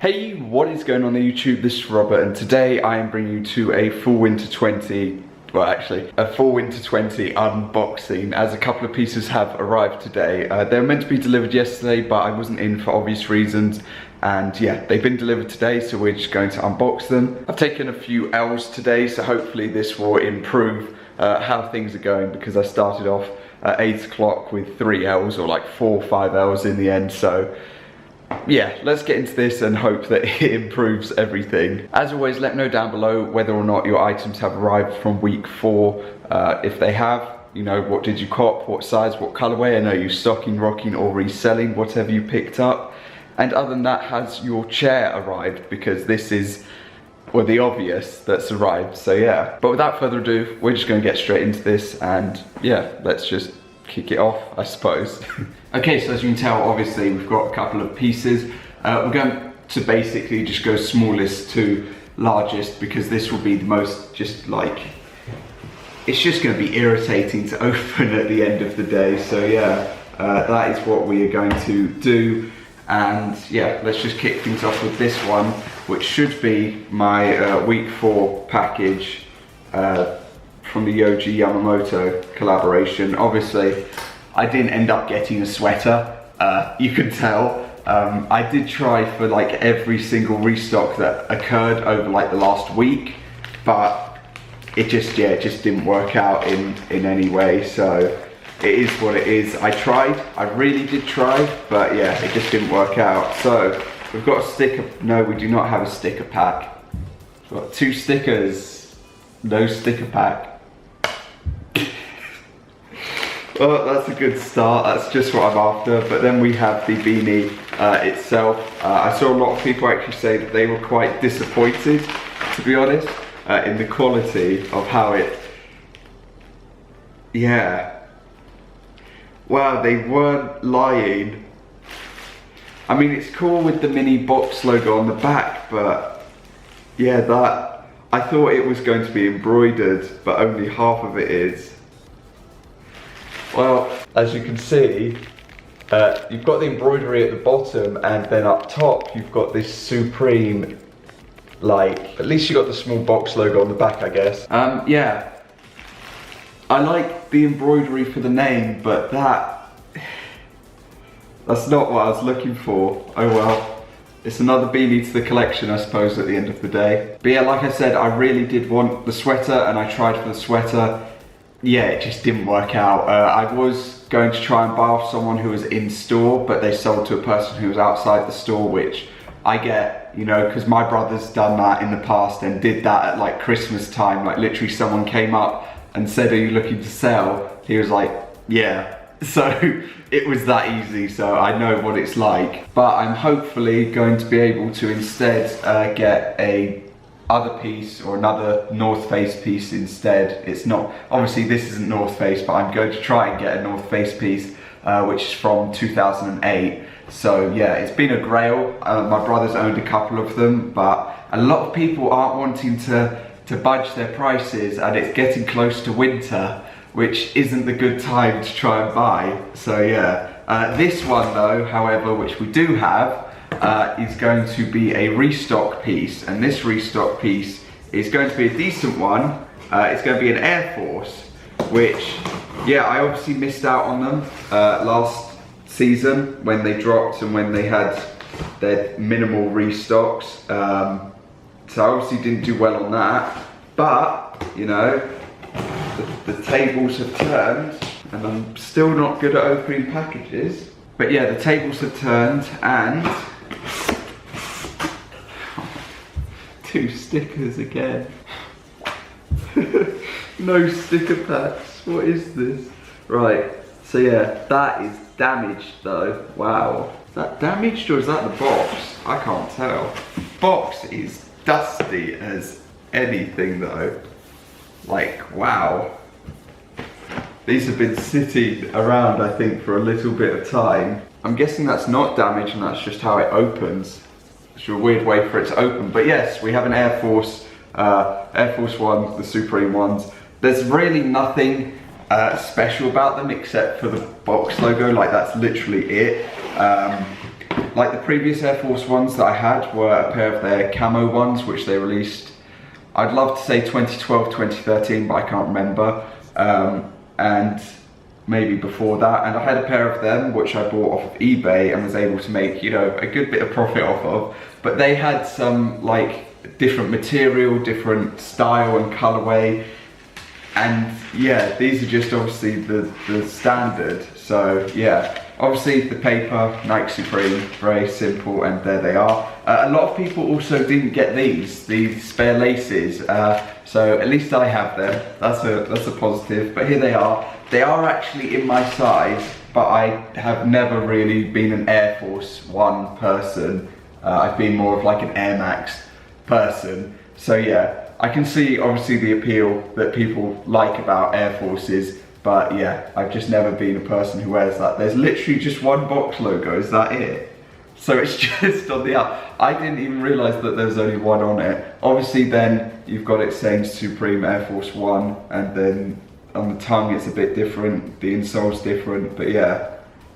Hey, what is going on there YouTube? This is Robert and today I am bringing you to a full winter 20, well actually, a full winter 20 unboxing as a couple of pieces have arrived today. They were meant to be delivered yesterday but I wasn't in for obvious reasons and yeah, they've been delivered today so we're just going to unbox them. I've taken a few L's today so hopefully this will improve how things are going because I started off at 8 o'clock with 3 L's or like 4 or 5 L's in the end, so yeah, let's get into this and hope that it improves everything. As always, let me know down below whether or not your items have arrived from week 4. If they have, you know, what did you cop, what size, what colorway? I know you stocking, rocking or reselling, whatever you picked up. And other than that, has your chair arrived? Because this is, well, the obvious that's arrived, so yeah. But without further ado, we're just gonna get straight into this and yeah, let's just kick it off, I suppose. Okay, so as you can tell, obviously we've got a couple of pieces. We're going to basically just go smallest to largest because this will be the most just like, it's just going to be irritating to open at the end of the day. So yeah, that is what we are going to do. And yeah, let's just kick things off with this one, which should be my week 4 package from the Yoji Yamamoto collaboration. Obviously, I didn't end up getting a sweater, you can tell. I did try for like every single restock that occurred over like the last week, but it just, yeah, it just didn't work out in any way, so it is what it is. I tried, I really did try, but yeah, it just didn't work out. So, we've got a sticker, no we do not have a sticker pack. We've got 2 stickers, no sticker pack. Well, that's a good start, that's just what I'm after. But then we have the beanie itself. I saw a lot of people actually say that they were quite disappointed, to be honest, in the quality of how it, yeah. Wow, they weren't lying. I mean, it's cool with the mini box logo on the back, but yeah, that, I thought it was going to be embroidered, but only half of it is. Well, as you can see, you've got the embroidery at the bottom and then up top you've got this supreme, like, at least you got the small box logo on the back, I guess. Yeah, I like the embroidery for the name, but that's not what I was looking for. Oh well, it's another beanie to the collection, I suppose, at the end of the day. But yeah, like I said, I really did want the sweater and I tried for the sweater. Yeah, it just didn't work out. I was going to try and buy off someone who was in store, but they sold to a person who was outside the store, which I get, you know, because my brother's done that in the past and did that at like Christmas time. Like literally someone came up and said, are you looking to sell? He was like, yeah. So it was that easy, so I know what it's like. But I'm hopefully going to be able to instead get a other piece or another North Face piece instead. It's not, obviously this isn't North Face, but I'm going to try and get a North Face piece which is from 2008. So yeah, it's been a grail. My brother's owned a couple of them, but a lot of people aren't wanting to budge their prices and it's getting close to winter, which isn't the good time to try and buy. So yeah, this one though, however, which we do have, is going to be a restock piece, and this restock piece is going to be a decent one. It's going to be an Air Force, which, yeah, I obviously missed out on them last season when they dropped and when they had their minimal restocks. So I obviously didn't do well on that, but, you know, the tables have turned and I'm still not good at opening packages. But yeah, the tables have turned and 2 stickers again. No sticker packs, what is this? Right, so yeah, that is damaged though. Wow, is that damaged or is that the box? I can't tell. Box is dusty as anything though. Like, wow. These have been sitting around, I think, for a little bit of time. I'm guessing that's not damaged and that's just how it opens. It's a weird way for it to open. But yes, we have an Air Force One, the Supreme ones. There's really nothing special about them except for the box logo, like that's literally it. Like the previous Air Force ones that I had were a pair of their camo ones, which they released, I'd love to say 2012, 2013, but I can't remember. And maybe before that. And I had a pair of them, which I bought off of eBay and was able to make, you know, a good bit of profit off of. But they had some like different material, different style and colorway. And yeah, these are just obviously the standard. So yeah, obviously the paper, Nike Supreme, very simple, and there they are. A lot of people also didn't get these spare laces. So at least I have them. That's a positive. But here they are. They are actually in my size, but I have never really been an Air Force One person. I've been more of like an Air Max person. So yeah, I can see obviously the appeal that people like about Air Forces, but yeah, I've just never been a person who wears that. There's literally just one box logo, is that it? So it's just on the up. I didn't even realise that there's only one on it. Obviously then you've got it saying Supreme Air Force One, and then on the tongue it's a bit different, the insole's different, but yeah,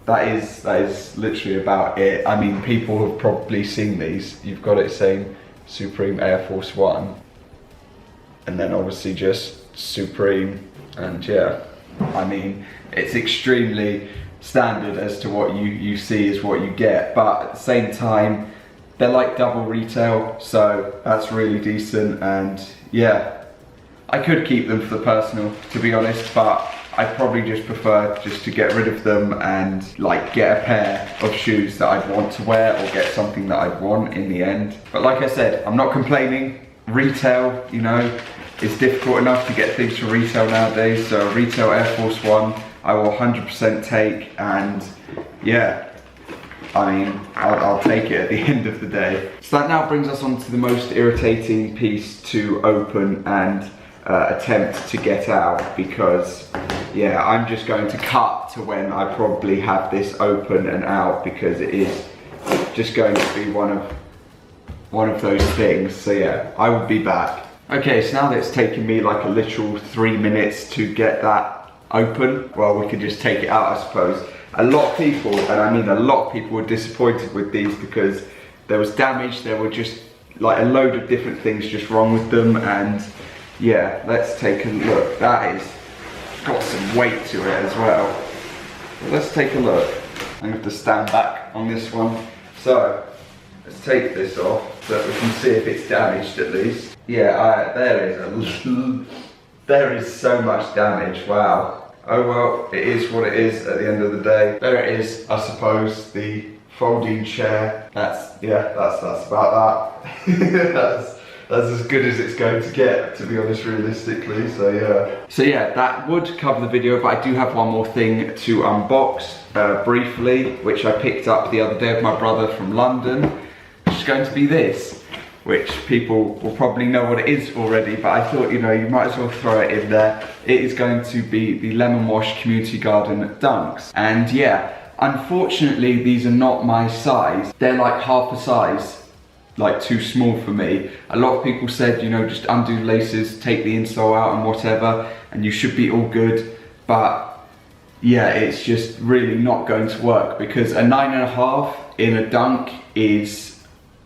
that is literally about it. I mean, people have probably seen these. You've got it saying Supreme Air Force One, and then obviously just Supreme, and yeah, I mean, it's extremely standard as to what you see is what you get, but at the same time, they're like double retail, so that's really decent. And yeah, I could keep them for the personal, to be honest, but I'd probably just prefer just to get rid of them and like get a pair of shoes that I'd want to wear, or get something that I'd want in the end. But like I said, I'm not complaining. Retail, you know, it's difficult enough to get things from retail nowadays, so retail Air Force One I will 100% take, and yeah, I mean, I'll take it at the end of the day. So that now brings us on to the most irritating piece to open and attempt to get out, because yeah, I'm just going to cut to when I probably have this open and out, because it is just going to be one of those things. So yeah, I will be back. Okay, so now that it's taken me like a literal 3 minutes to get that open, well, we could just take it out, I suppose. A lot of people, and I mean a lot of people, were disappointed with these because there was damage, there were just like a load of different things just wrong with them. And yeah, let's take a look. That is got some weight to it as well. But let's take a look. I'm going to have to stand back on this one. So let's take this off so that we can see if it's damaged at least. Yeah, there is so much damage, wow. Oh well, it is what it is at the end of the day. There it is, I suppose, the folding chair. That's about that. That's as good as it's going to get, to be honest, realistically, so yeah. So yeah, that would cover the video, but I do have one more thing to unbox briefly, which I picked up the other day of my brother from London, which is going to be this, which people will probably know what it is already, but I thought, you know, you might as well throw it in there. It is going to be the Lemon Wash Community Garden Dunks. And yeah, unfortunately, these are not my size. They're like half a size, like too small for me. A lot of people said, you know, just undo the laces, take the insole out and whatever, and you should be all good. But yeah, it's just really not going to work, because a 9.5 in a dunk is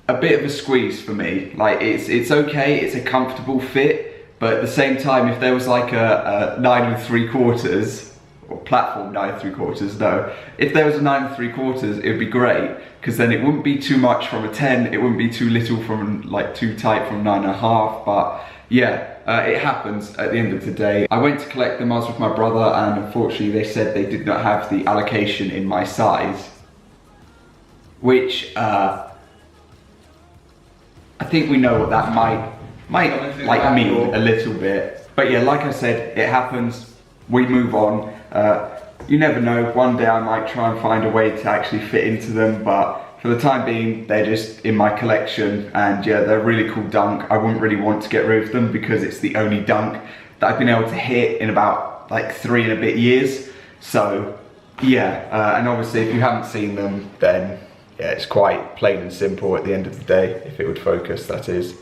a bit of a squeeze for me. Like it's okay, it's a comfortable fit, but at the same time, if there was like a 9 3/4, or platform 9 3/4, no, if there was a 9 3/4, it would be great, because then it wouldn't be too much from a 10, it wouldn't be too little from like too tight from 9.5. But yeah, it happens at the end of the day. I went to collect them, I was with my brother, and unfortunately they said they did not have the allocation in my size, which I think we know what that might like mean a little bit. But yeah, like I said, it happens, we move on. You never know, one day I might try and find a way to actually fit into them, but for the time being, they're just in my collection, and yeah, they're a really cool dunk. I wouldn't really want to get rid of them, because it's the only dunk that I've been able to hit in about like 3 and a bit years. So yeah, and obviously if you haven't seen them, then yeah, it's quite plain and simple at the end of the day, if it would focus, that is.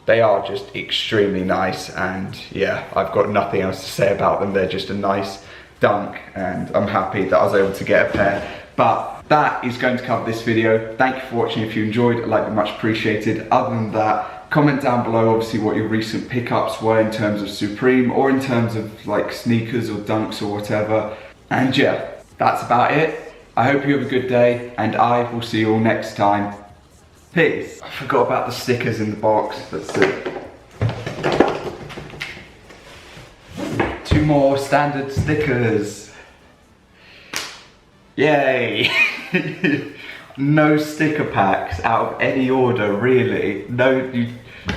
They are just extremely nice, and yeah, I've got nothing else to say about them. They're just a nice dunk, and I'm happy that I was able to get a pair. But that is going to cover this video. Thank you for watching. If you enjoyed, I'd like to be much appreciated. Other than that, comment down below obviously what your recent pickups were in terms of Supreme or in terms of like sneakers or dunks or whatever. And yeah, that's about it. I hope you have a good day and I will see you all next time. Peace. I forgot about the stickers in the box. Let's see. 2 more standard stickers. Yay! No sticker packs out of any order, really. No, you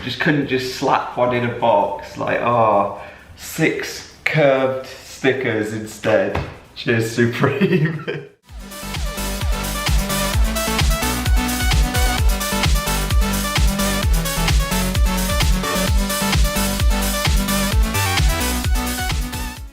just couldn't just slap one in a box. Like, 6 curved stickers instead. Cheers, Supreme.